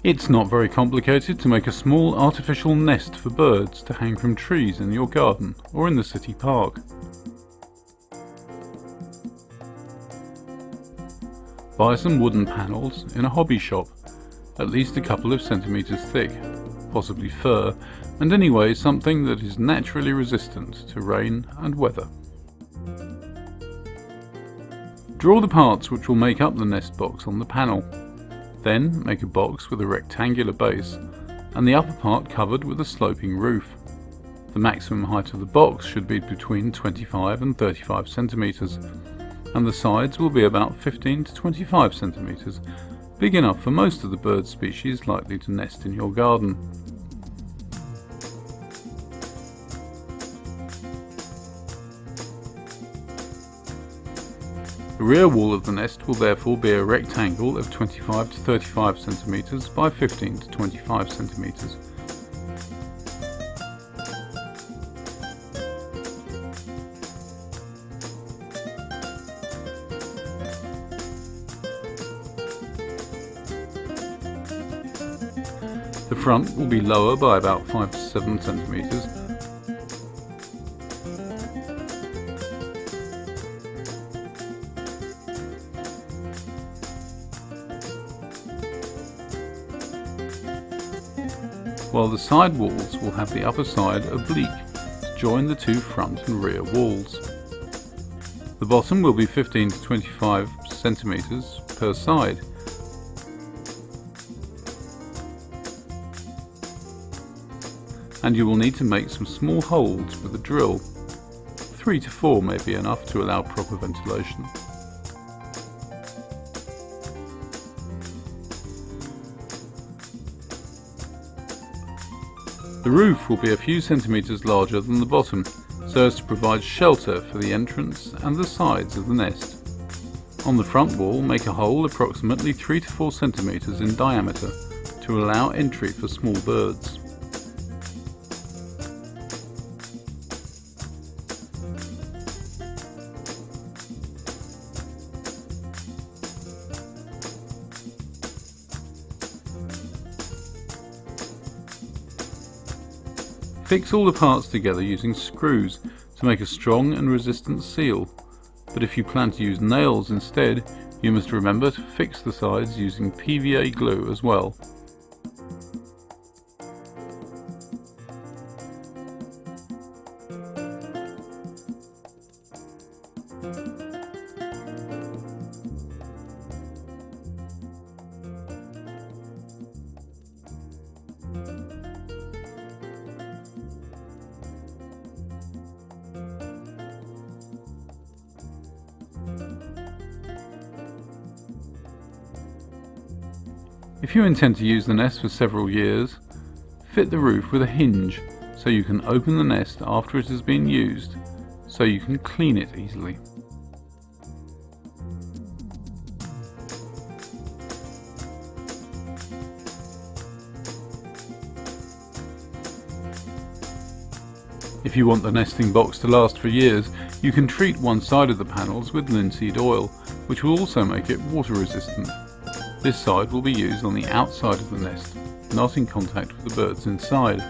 It's not very complicated to make a small artificial nest for birds to hang from trees in your garden or in the city park. Buy some wooden panels in a hobby shop, at least a couple of centimetres thick, possibly fir, and anyway something that is naturally resistant to rain and weather. Draw the parts which will make up the nest box on the panel. Then make a box with a rectangular base and the upper part covered with a sloping roof. The maximum height of the box should be between 25 and 35 centimetres, and the sides will be about 15 to 25 centimetres, big enough for most of the bird species likely to nest in your garden. The rear wall of the nest will therefore be a rectangle of 25 to 35 centimetres by 15 to 25 centimetres. The front will be lower by about 5 to 7 centimetres. While the side walls will have the upper side oblique to join the two front and rear walls. The bottom will be 15 to 25 centimetres per side. And you will need to make some small holes with a drill. 3 to 4 may be enough to allow proper ventilation. The roof will be a few centimetres larger than the bottom, so as to provide shelter for the entrance and the sides of the nest. On the front wall, make a hole approximately 3 to 4 centimetres in diameter to allow entry for small birds. Fix all the parts together using screws to make a strong and resistant seal, but if you plan to use nails instead, you must remember to fix the sides using PVA glue as well. If you intend to use the nest for several years, fit the roof with a hinge so you can open the nest after it has been used, so you can clean it easily. If you want the nesting box to last for years, you can treat one side of the panels with linseed oil, which will also make it water resistant. This side will be used on the outside of the nest, not in contact with the birds inside.